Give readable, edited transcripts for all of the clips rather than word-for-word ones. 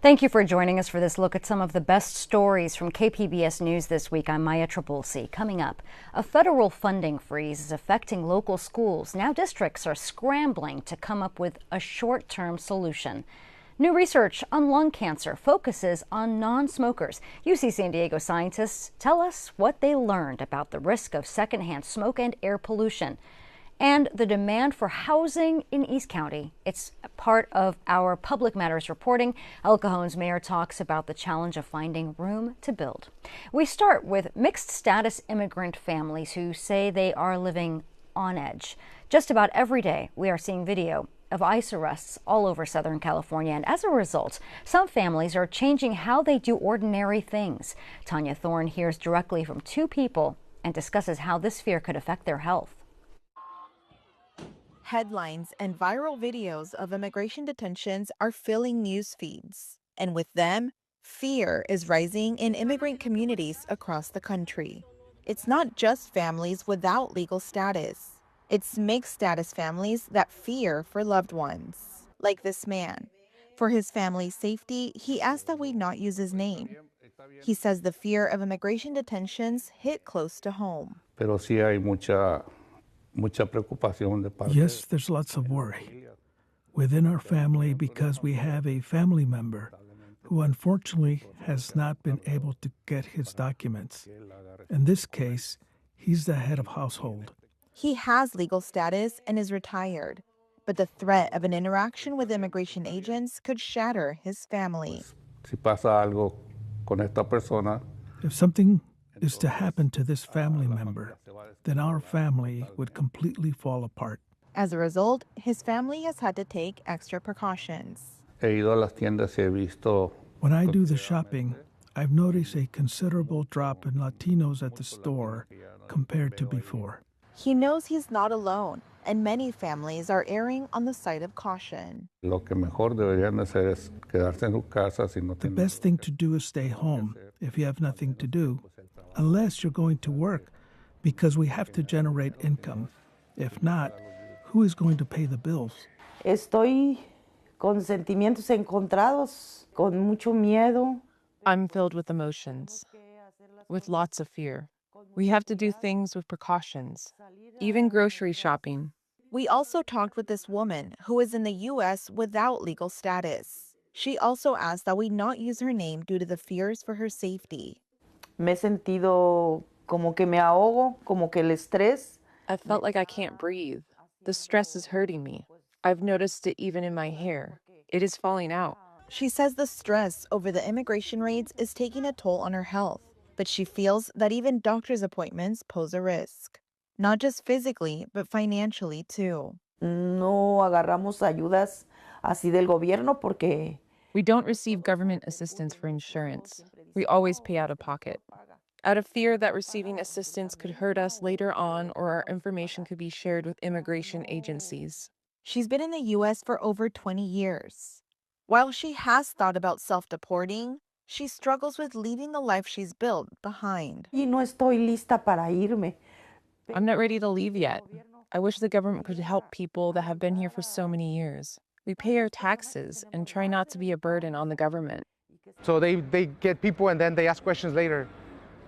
Thank you for joining us for this look at some of the best stories from KPBS News this week. I'm Maya Trabulsi. Coming up, a federal funding freeze is affecting local schools. Now districts are scrambling to come up with a short-term solution. New research on lung cancer focuses on non-smokers. UC San Diego scientists tell us what they learned about the risk of secondhand smoke and air pollution. And the demand for housing in East County. It's part of our Public Matters reporting. El Cajon's mayor talks about the challenge of finding room to build. We start with mixed status immigrant families who say they are living on edge. Just about every day, we are seeing video of ICE arrests all over Southern California. And as a result, some families are changing how they do ordinary things. Tanya Thorne hears directly from two people and discusses how this fear could affect their health. Headlines and viral videos of immigration detentions are filling news feeds. And with them, fear is rising in immigrant communities across the country. It's not just families without legal status. It's mixed status families that fear for loved ones, like this man. For his family's safety, he asked that we not use his name. He says the fear of immigration detentions hit close to home. Pero sí hay mucha preocupación de parte. Yes, there's lots of worry within our family because we have a family member who unfortunately has not been able to get his documents. In this case, he's the head of household. He has legal status and is retired, but the threat of an interaction with immigration agents could shatter his family. Si pasa algo con esta persona, If something is to happen to this family member, then our family would completely fall apart. As a result, his family has had to take extra precautions. he ido a las tiendas y he visto. When I do the shopping, I've noticed a considerable drop in Latinos at the store compared to before. He knows he's not alone, and many families are erring on the side of caution. Lo que mejor deberían hacer es quedarse en su casa si no The tienen. best thing to do is stay home if you have nothing to do, unless you're going to work, because we have to generate income. If not, who is going to pay the bills? Estoy con sentimientos encontrados, con mucho miedo. I'm filled with emotions, with lots of fear. We have to do things with precautions, even grocery shopping. We also talked with this woman who is in the U.S. without legal status. She also asked that we not use her name due to the fears for her safety. Me he sentido como que me ahogo, como que el estrés. I felt like I can't breathe. The stress is hurting me. I've noticed it even in my hair. It is falling out. She says the stress over the immigration raids is taking a toll on her health, but she feels that even doctor's appointments pose a risk. Not just physically, but financially too. No agarramos ayudas así del gobierno porque We don't receive government assistance for insurance. We always pay out of pocket. Out of fear that receiving assistance could hurt us later on or our information could be shared with immigration agencies. She's been in the U.S. for over 20 years. While she has thought about self-deporting, she struggles with leaving the life she's built behind. y no estoy lista para irme. I'm not ready to leave yet. I wish the government could help people that have been here for so many years. We pay our taxes and try not to be a burden on the government. So they get people and then they ask questions later,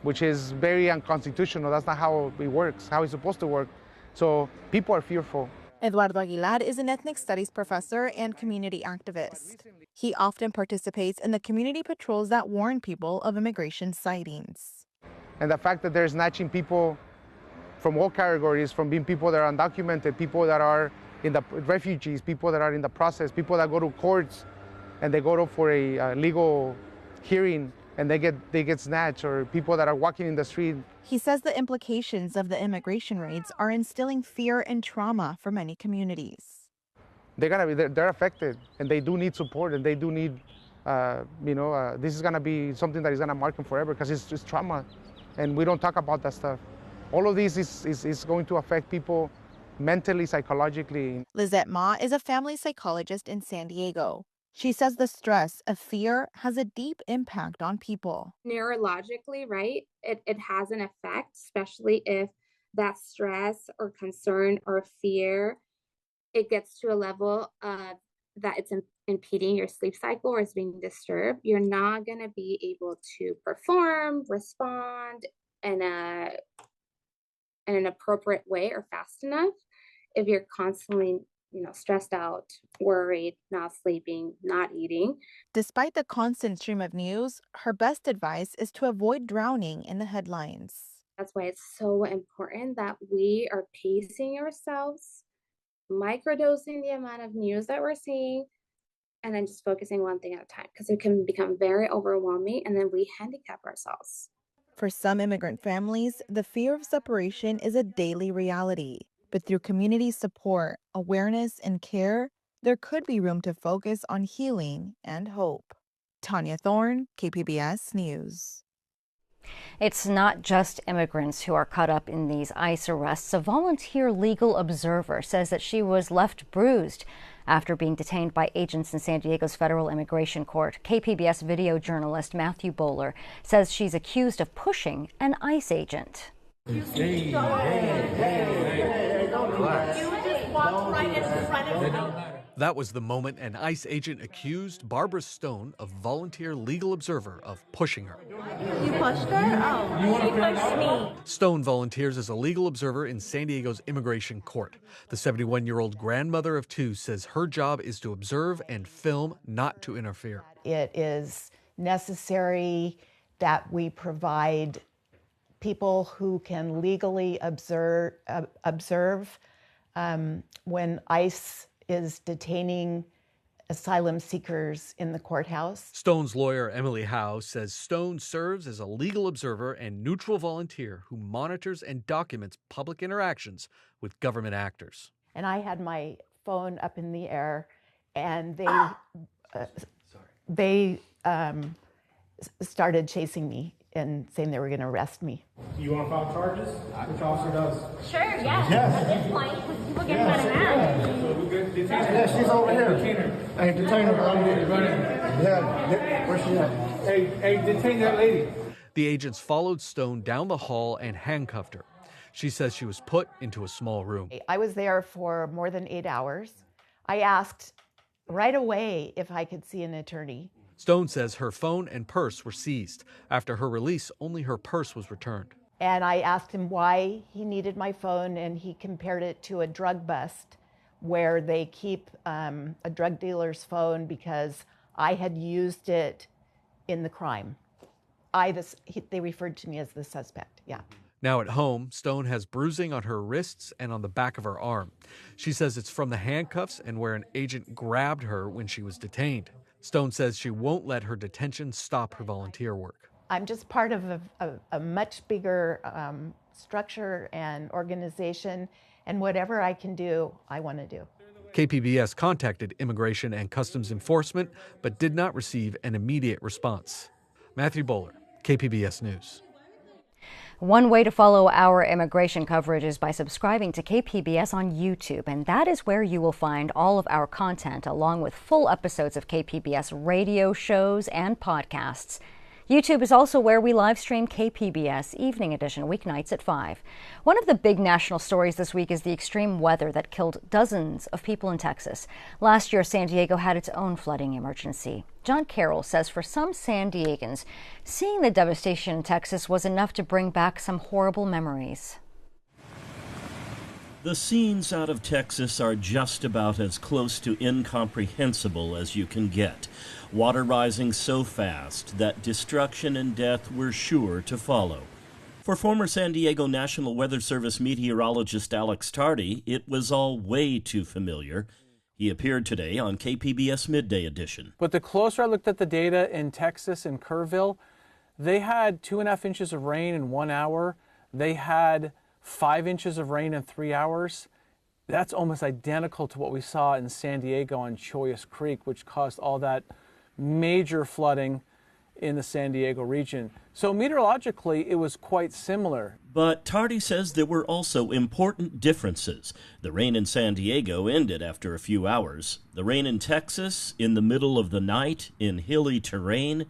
which is very unconstitutional. That's not how it works, how it's supposed to work. So people are fearful. Eduardo Aguilar is an ethnic studies professor and community activist. He often participates in the community patrols that warn people of immigration sightings. And the fact that they're snatching people from all categories, from being people that are undocumented, people that are in the refugees, people that are in the process, people that go to courts and they go for a legal hearing and they get snatched, or people that are walking in the street. He says the implications of the immigration raids are instilling fear and trauma for many communities. They're affected, and they do need support, and they do need, this is gonna be something that is gonna mark them forever because it's trauma, and we don't talk about that stuff. All of this is going to affect people mentally, psychologically. Lizette Ma is a family psychologist in San Diego. She says the stress of fear has a deep impact on people. Neurologically, right, it has an effect, especially if that stress or concern or fear, it gets to a level that it's impeding your sleep cycle or is being disturbed, you're not going to be able to perform, respond in an appropriate way or fast enough if you're constantly, stressed out, worried, not sleeping, not eating. Despite the constant stream of news, her best advice is to avoid drowning in the headlines. That's why it's so important that we are pacing ourselves, microdosing the amount of news that we're seeing, and then just focusing one thing at a time, because it can become very overwhelming and then we handicap ourselves. For some immigrant families, the fear of separation is a daily reality. But through community support, awareness, and care, there could be room to focus on healing and hope. Tanya Thorne, KPBS News. It's not just immigrants who are caught up in these ICE arrests. A volunteer legal observer says that she was left bruised after being detained by agents in San Diego's federal immigration court. KPBS video journalist Matthew Bowler says she's accused of pushing an ICE agent. You just walked right in front of me. That was the moment an ICE agent accused Barbara Stone, a volunteer legal observer, of pushing her. You pushed her? Oh, she pushed me. Stone volunteers as a legal observer in San Diego's immigration court. The 71-year-old grandmother of two says her job is to observe and film, not to interfere. It is necessary that we provide people who can legally observe when ICE is detaining asylum seekers in the courthouse. Stone's lawyer, Emily Howe, says Stone serves as a legal observer and neutral volunteer who monitors and documents public interactions with government actors. And I had my phone up in the air, and they started chasing me and saying they were going to arrest me. Do you want to file charges? Which officer does? Sure, yes. At this point, people get kind of mad. Yeah, she's over here. Hey, detain her. Yeah, where's she at? Hey, detain that lady. The agents followed Stone down the hall and handcuffed her. She says she was put into a small room. I was there for more than 8 hours. I asked right away if I could see an attorney. Stone says her phone and purse were seized. After her release, only her purse was returned. And I asked him why he needed my phone, and he compared it to a drug bust where they keep a drug dealer's phone because I had used it in the crime. They referred to me as the suspect, yeah. Now at home, Stone has bruising on her wrists and on the back of her arm. She says it's from the handcuffs and where an agent grabbed her when she was detained. Stone says she won't let her detention stop her volunteer work. I'm just part of a much bigger structure and organization, and whatever I can do, I want to do. KPBS contacted Immigration and Customs Enforcement, but did not receive an immediate response. Matthew Bowler, KPBS News. One way to follow our immigration coverage is by subscribing to KPBS on YouTube, and that is where you will find all of our content, along with full episodes of KPBS radio shows and podcasts. YouTube is also where we live stream KPBS Evening Edition weeknights at 5. One of the big national stories this week is the extreme weather that killed dozens of people in Texas. Last year, San Diego had its own flooding emergency. John Carroll says for some San Diegans, seeing the devastation in Texas was enough to bring back some horrible memories. The scenes out of Texas are just about as close to incomprehensible as you can get. Water rising so fast that destruction and death were sure to follow. For former San Diego National Weather Service meteorologist Alex Tardy, it was all way too familiar. He appeared today on KPBS Midday Edition. But the closer I looked at the data in Texas and Kerrville, they had 2.5 inches of rain in 1 hour. They had 5 inches of rain in 3 hours. That's almost identical to what we saw in San Diego on Chollas Creek, which caused all that major flooding in the San Diego region. So meteorologically, it was quite similar. But Tardy says there were also important differences. The rain in San Diego ended after a few hours. The rain in Texas, in the middle of the night, in hilly terrain,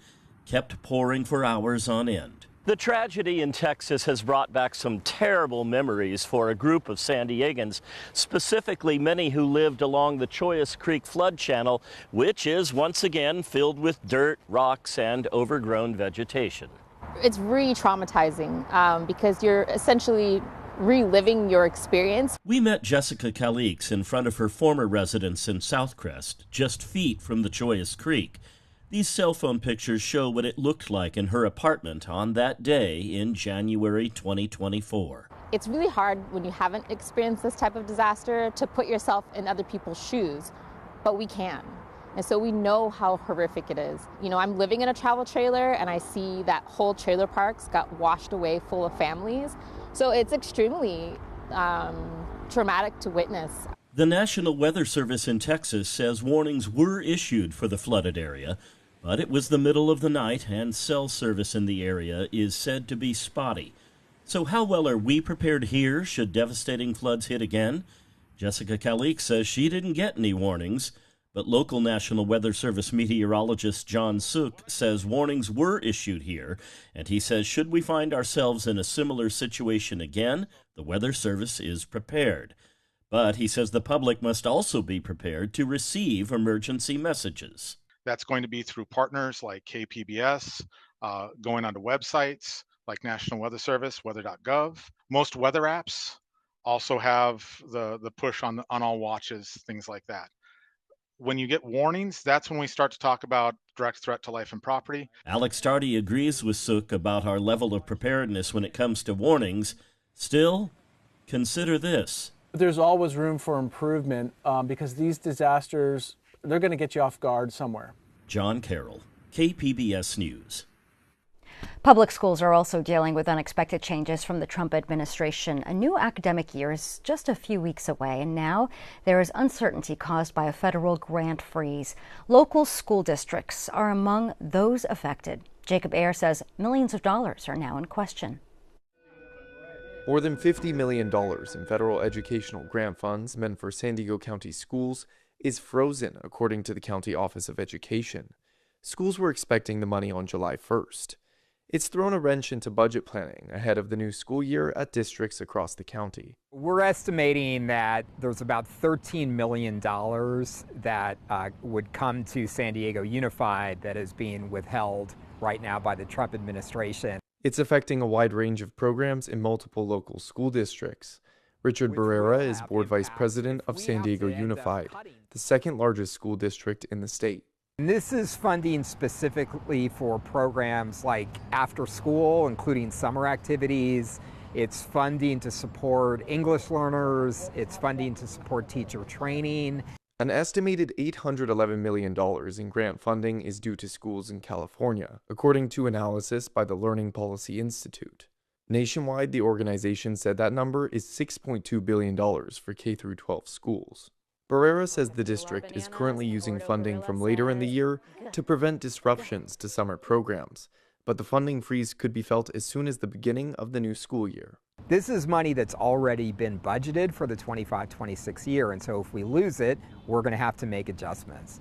kept pouring for hours on end. The tragedy in Texas has brought back some terrible memories for a group of San Diegans, specifically many who lived along the Chollas Creek flood channel, which is once again filled with dirt, rocks, and overgrown vegetation. It's re-traumatizing because you're essentially reliving your experience. We met Jessica Calix in front of her former residence in Southcrest, just feet from the Chollas Creek. These cell phone pictures show what it looked like in her apartment on that day in January 2024. It's really hard when you haven't experienced this type of disaster to put yourself in other people's shoes, but we can. And so we know how horrific it is. You know, I'm living in a travel trailer and I see that whole trailer parks got washed away full of families. So it's extremely traumatic to witness. The National Weather Service in Texas says warnings were issued for the flooded area, but it was the middle of the night and cell service in the area is said to be spotty. So how well are we prepared here should devastating floods hit again? Jessica Calix says she didn't get any warnings, but local National Weather Service meteorologist John Sook says warnings were issued here, and he says should we find ourselves in a similar situation again, the Weather Service is prepared. But he says the public must also be prepared to receive emergency messages. That's going to be through partners like KPBS, going onto websites like National Weather Service, weather.gov. Most weather apps also have the push on all watches, things like that. When you get warnings, that's when we start to talk about direct threat to life and property. Alex Tardy agrees with Sook about our level of preparedness when it comes to warnings. Still, consider this. There's always room for improvement because these disasters, they're going to get you off guard somewhere. John Carroll, KPBS News. Public schools are also dealing with unexpected changes from the Trump administration. A new academic year is just a few weeks away, and now there is uncertainty caused by a federal grant freeze. Local school districts are among those affected. Jacob Ayer says millions of dollars are now in question. More than $50 million in federal educational grant funds meant for San Diego County schools is frozen, according to the County Office of Education. Schools were expecting the money on July 1st. It's thrown a wrench into budget planning ahead of the new school year at districts across the county. We're estimating that there's about $13 million that would come to San Diego Unified that is being withheld right now by the Trump administration. It's affecting a wide range of programs in multiple local school districts. Richard Barrera is board vice president of San Diego Unified, the second largest school district in the state. And this is funding specifically for programs like after school, including summer activities. It's funding to support English learners. It's funding to support teacher training. An estimated $811 million in grant funding is due to schools in California, according to analysis by the Learning Policy Institute. Nationwide, the organization said that number is $6.2 billion for K-12 schools. Barrera says the district is currently using funding from later in the year to prevent disruptions to summer programs, but the funding freeze could be felt as soon as the beginning of the new school year. This is money that's already been budgeted for the 25-26 year, and so if we lose it, we're going to have to make adjustments.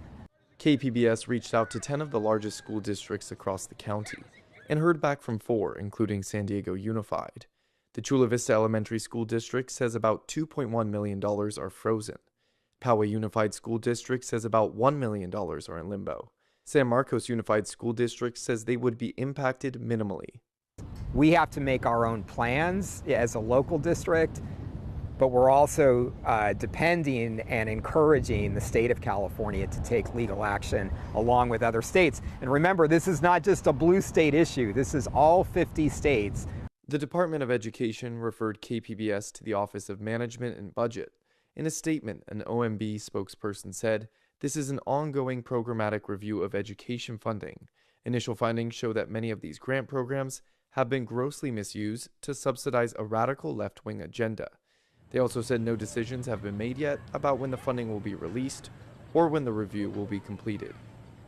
KPBS reached out to 10 of the largest school districts across the county and heard back from 4, including San Diego Unified. The Chula Vista Elementary School District says about $2.1 million are frozen. Poway Unified School District says about $1 million are in limbo. San Marcos Unified School District says they would be impacted minimally. We have to make our own plans as a local district, but we're also depending and encouraging the state of California to take legal action along with other states. And remember, this is not just a blue state issue. This is all 50 states. The Department of Education referred KPBS to the Office of Management and Budget. In a statement, an OMB spokesperson said, "This is an ongoing programmatic review of education funding. Initial findings show that many of these grant programs have been grossly misused to subsidize a radical left-wing agenda." They also said no decisions have been made yet about when the funding will be released or when the review will be completed.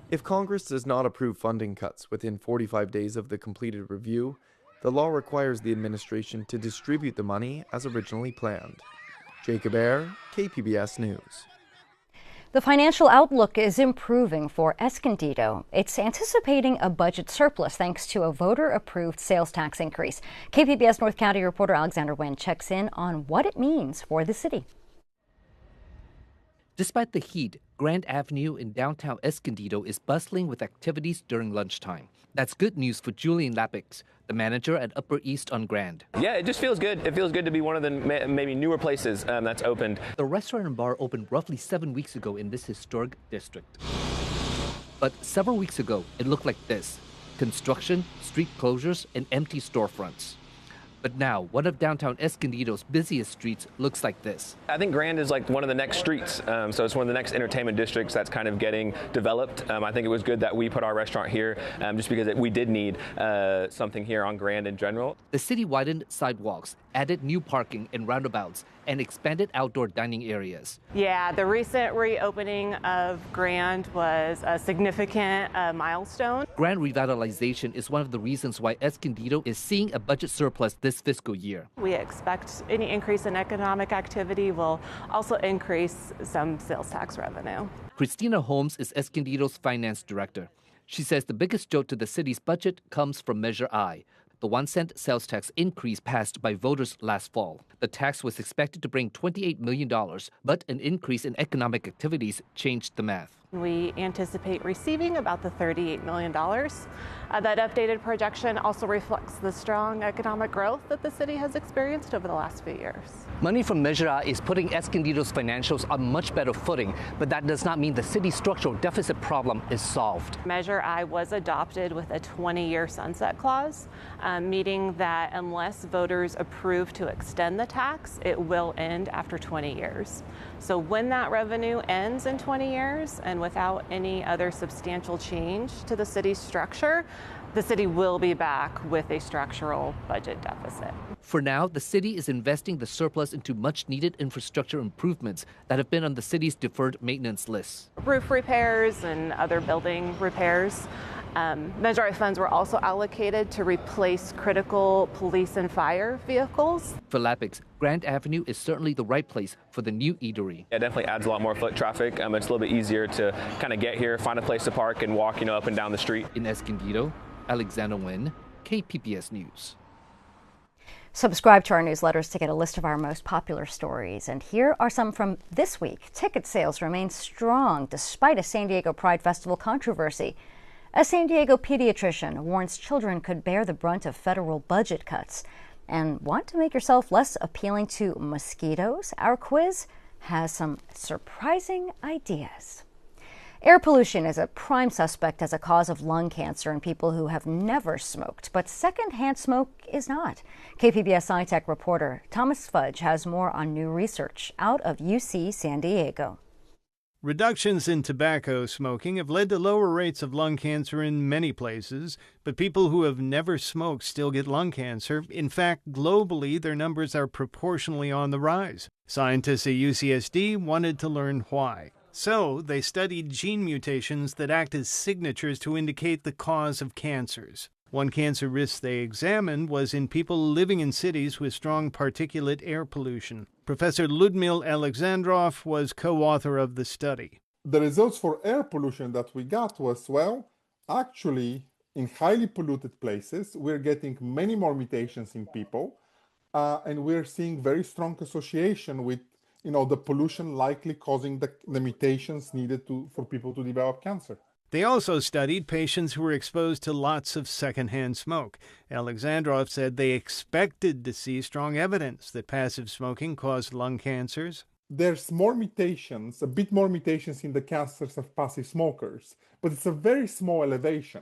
If Congress does not approve funding cuts within 45 days of the completed review, the law requires the administration to distribute the money as originally planned. Jacob Ayer, KPBS News. The financial outlook is improving for Escondido. It's anticipating a budget surplus thanks to a voter-approved sales tax increase. KPBS North County reporter Alexander Nguyen checks in on what it means for the city. Despite the heat, Grand Avenue in downtown Escondido is bustling with activities during lunchtime. That's good news for Julian Lapix, the manager at Upper East on Grand. Yeah, it just feels good. It feels good to be one of the maybe newer places that's opened. The restaurant and bar opened roughly 7 weeks ago in this historic district. But several weeks ago, it looked like this: construction, street closures, and empty storefronts. But now, one of downtown Escondido's busiest streets looks like this. I think Grand is like one of the next streets, so it's one of the next entertainment districts that's kind of getting developed. I think it was good that we put our restaurant here just because we did need something here on Grand in general. The city widened sidewalks, added new parking and roundabouts, and expanded outdoor dining areas. Yeah, the recent reopening of Grand was a significant milestone. Grand revitalization is one of the reasons why Escondido is seeing a budget surplus this fiscal year. We expect any increase in economic activity will also increase some sales tax revenue. Christina Holmes is Escondido's finance director. She says the biggest jolt to the city's budget comes from Measure I, the 1-cent sales tax increase passed by voters last fall. The tax was expected to bring $28 million, but an increase in economic activities changed the math. We anticipate receiving about the $38 million. That updated projection also reflects the strong economic growth that the city has experienced over the last few years. Money from Measure I is putting Escondido's financials on much better footing, but that does not mean the city's structural deficit problem is solved. Measure I was adopted with a 20-year sunset clause, meaning that unless voters approve to extend the tax, it will end after 20 years. So when that revenue ends in 20 years and without any other substantial change to the city's structure, the city will be back with a structural budget deficit. For now, the city is investing the surplus into much-needed infrastructure improvements that have been on the city's deferred maintenance list. Roof repairs and other building repairs. Measure I funds were also allocated to replace critical police and fire vehicles. For Lapix, Grand Avenue is certainly the right place for the new eatery. It definitely adds a lot more foot traffic. It's a little bit easier to kind of get here, find a place to park, and walk, up and down the street. In Escondido, Alexander Nguyen, KPBS News. Subscribe to our newsletters to get a list of our most popular stories. And here are some from this week. Ticket sales remain strong despite a San Diego Pride Festival controversy. A San Diego pediatrician warns children could bear the brunt of federal budget cuts. And want to make yourself less appealing to mosquitoes? Our quiz has some surprising ideas. Air pollution is a prime suspect as a cause of lung cancer in people who have never smoked, but secondhand smoke is not. KPBS SciTech reporter Thomas Fudge has more on new research out of UC San Diego. Reductions in tobacco smoking have led to lower rates of lung cancer in many places, but people who have never smoked still get lung cancer. In fact, globally, their numbers are proportionally on the rise. Scientists at UCSD wanted to learn why. So, they studied gene mutations that act as signatures to indicate the cause of cancers. One cancer risk they examined was in people living in cities with strong particulate air pollution. Professor Ludmil Alexandrov was co-author of the study. The results for air pollution that we got was, actually, in highly polluted places, we're getting many more mutations in people, and we're seeing very strong association with the pollution likely causing the mutations needed for people to develop cancer. They also studied patients who were exposed to lots of secondhand smoke. Alexandrov said they expected to see strong evidence that passive smoking caused lung cancers. There's more mutations, a bit more mutations in the cancers of passive smokers, but it's a very small elevation.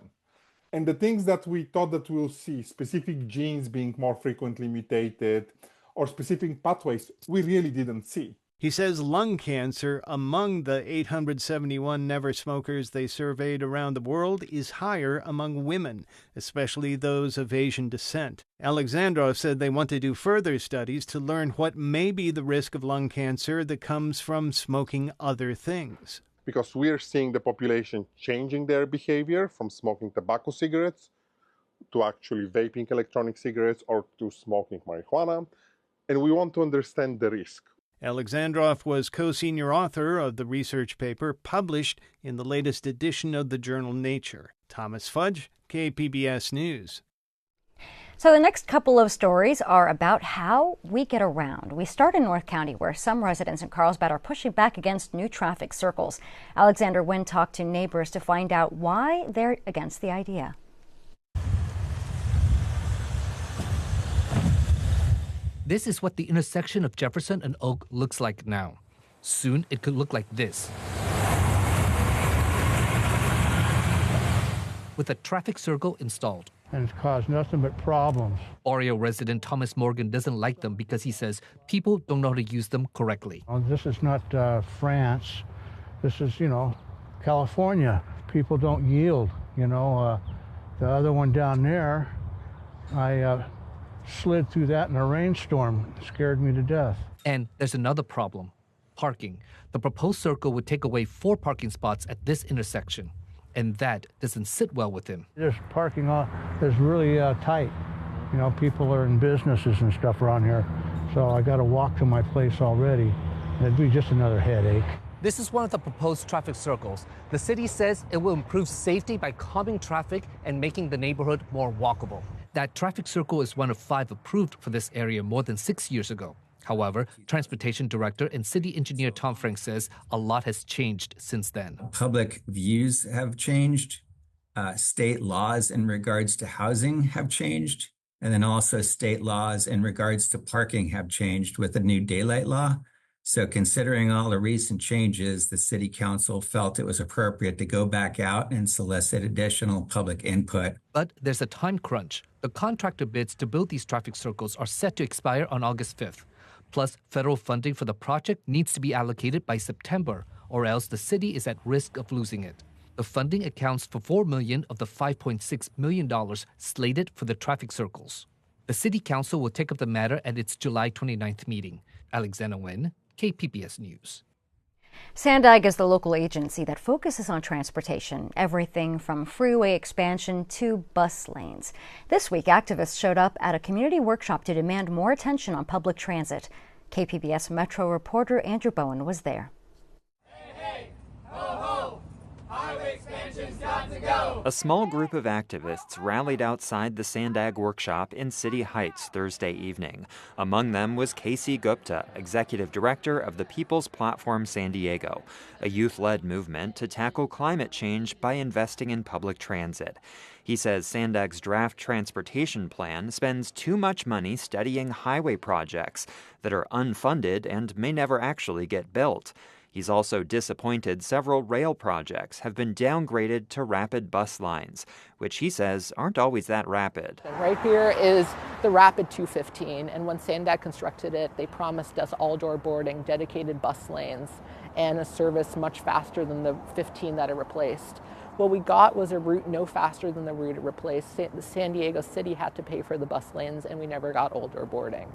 And the things that we thought that we'll see, specific genes being more frequently mutated, or specific pathways, we really didn't see. He says lung cancer among the 871 never smokers they surveyed around the world is higher among women, especially those of Asian descent. Alexandrov said they want to do further studies to learn what may be the risk of lung cancer that comes from smoking other things. Because we're seeing the population changing their behavior from smoking tobacco cigarettes to actually vaping electronic cigarettes or to smoking marijuana, and we want to understand the risk. Alexandrov was co-senior author of the research paper published in the latest edition of the journal Nature. Thomas Fudge, KPBS News. So the next couple of stories are about how we get around. We start in North County, where some residents in Carlsbad are pushing back against new traffic circles. Alexander Nguyen talked to neighbors to find out why they're against the idea. This is what the intersection of Jefferson and Oak looks like now. Soon it could look like this, with a traffic circle installed. And it's caused nothing but problems. Oreo resident Thomas Morgan doesn't like them because he says people don't know how to use them correctly. This is not France. This is, California. People don't yield. The other one down there, I slid through that in a rainstorm. It scared me to death. And there's another problem, parking. The proposed circle would take away 4 parking spots at this intersection. And that doesn't sit well with him. This parking lot is really tight. People are in businesses and stuff around here. So I got to walk to my place already. It'd be just another headache. This is one of the proposed traffic circles. The city says it will improve safety by calming traffic and making the neighborhood more walkable. That traffic circle is one of 5 approved for this area more than 6 years ago. However, Transportation Director and City Engineer Tom Frank says a lot has changed since then. Public views have changed. State laws in regards to housing have changed. And then also state laws in regards to parking have changed with the new daylight law. So considering all the recent changes, the City Council felt it was appropriate to go back out and solicit additional public input. But there's a time crunch. The contractor bids to build these traffic circles are set to expire on August 5th. Plus, federal funding for the project needs to be allocated by September, or else the city is at risk of losing it. The funding accounts for $4 million of the $5.6 million slated for the traffic circles. The City Council will take up the matter at its July 29th meeting. Alexander Nguyen, KPBS News. SANDAG is the local agency that focuses on transportation, everything from freeway expansion to bus lanes. This week, activists showed up at a community workshop to demand more attention on public transit. KPBS Metro reporter Andrew Bowen was there. A small group of activists rallied outside the SANDAG workshop in City Heights Thursday evening. Among them was Casey Gupta, executive director of the People's Platform San Diego, a youth-led movement to tackle climate change by investing in public transit. He says SANDAG's draft transportation plan spends too much money studying highway projects that are unfunded and may never actually get built. He's also disappointed several rail projects have been downgraded to rapid bus lines, which he says aren't always that rapid. Right here is the Rapid 215, and when SANDAG constructed it, they promised us all-door boarding, dedicated bus lanes, and a service much faster than the 15 that it replaced. What we got was a route no faster than the route it replaced. San Diego City had to pay for the bus lanes, and we never got all-door boarding.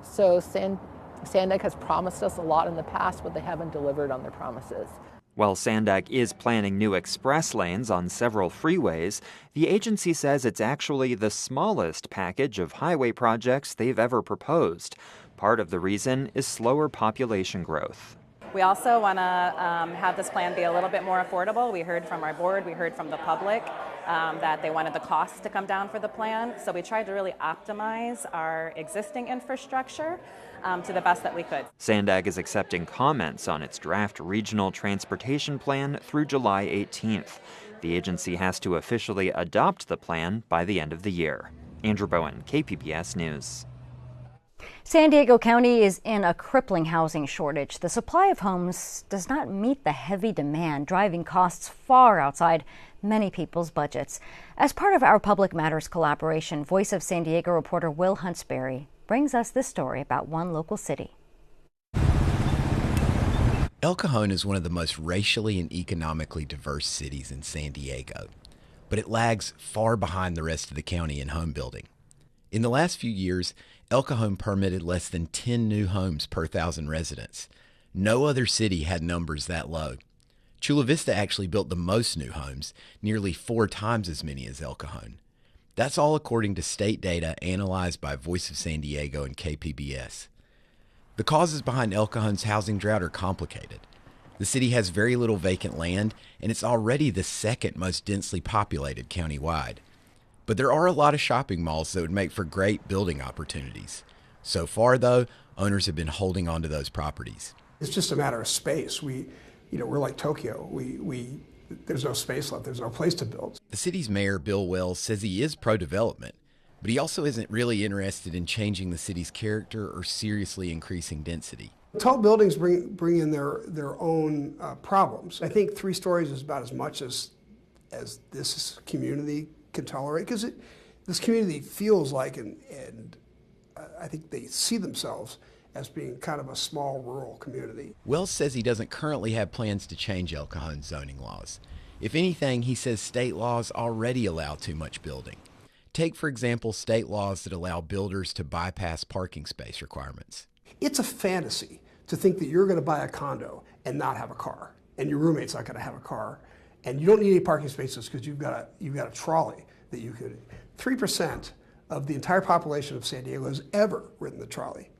So SANDAG has promised us a lot in the past, but they haven't delivered on their promises. While SANDAG is planning new express lanes on several freeways, the agency says it's actually the smallest package of highway projects they've ever proposed. Part of the reason is slower population growth. We also want to have this plan be a little bit more affordable. We heard from our board, we heard from the public that they wanted the costs to come down for the plan. So we tried to really optimize our existing infrastructure to the best that we could. SANDAG is accepting comments on its draft regional transportation plan through July 18th. The agency has to officially adopt the plan by the end of the year. Andrew Bowen, KPBS News. San Diego County is in a crippling housing shortage. The supply of homes does not meet the heavy demand, driving costs far outside many people's budgets. As part of our Public Matters collaboration, Voice of San Diego reporter Will Huntsberry brings us this story about one local city. El Cajon is one of the most racially and economically diverse cities in San Diego, but it lags far behind the rest of the county in home building. In the last few years, El Cajon permitted less than 10 new homes per 1,000 residents. No other city had numbers that low. Chula Vista actually built the most new homes, nearly 4 times as many as El Cajon. That's all according to state data analyzed by Voice of San Diego and KPBS. The causes behind El Cajon's housing drought are complicated. The city has very little vacant land, and it's already the second most densely populated countywide. But there are a lot of shopping malls that would make for great building opportunities. So far, though, owners have been holding on to those properties. It's just a matter of space. We're like Tokyo. There's no space left. There's no place to build. The city's mayor, Bill Wells, says he is pro-development, but he also isn't really interested in changing the city's character or seriously increasing density. Tall buildings bring in their own problems. I think 3 stories is about as much as this community can tolerate, because this community feels like, and I think they see themselves as being kind of a small rural community. Wells says he doesn't currently have plans to change El Cajon's zoning laws. If anything, he says state laws already allow too much building. Take, for example, state laws that allow builders to bypass parking space requirements. It's a fantasy to think that you're going to buy a condo and not have a car, and your roommate's not going to have a car, and you don't need any parking spaces because you've got a trolley that you could. 3% of the entire population of San Diego has ever ridden the trolley.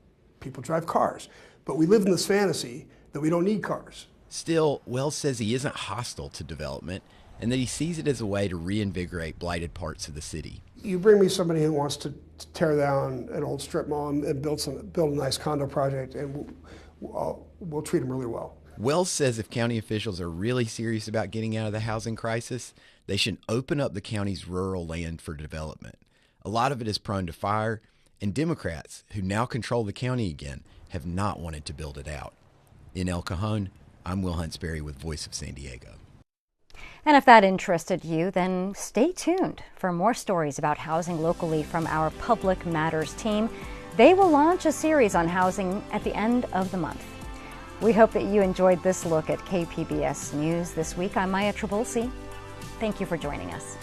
People drive cars, but we live in this fantasy that we don't need cars. Still, Wells says he isn't hostile to development and that he sees it as a way to reinvigorate blighted parts of the city. You bring me somebody who wants to tear down an old strip mall and build a nice condo project, and we'll treat them really well. Wells says if county officials are really serious about getting out of the housing crisis, they should open up the county's rural land for development. A lot of it is prone to fire, and Democrats, who now control the county again, have not wanted to build it out. In El Cajon, I'm Will Huntsberry with Voice of San Diego. And if that interested you, then stay tuned for more stories about housing locally from our Public Matters team. They will launch a series on housing at the end of the month. We hope that you enjoyed this look at KPBS News this week. I'm Maya Trabulsi. Thank you for joining us.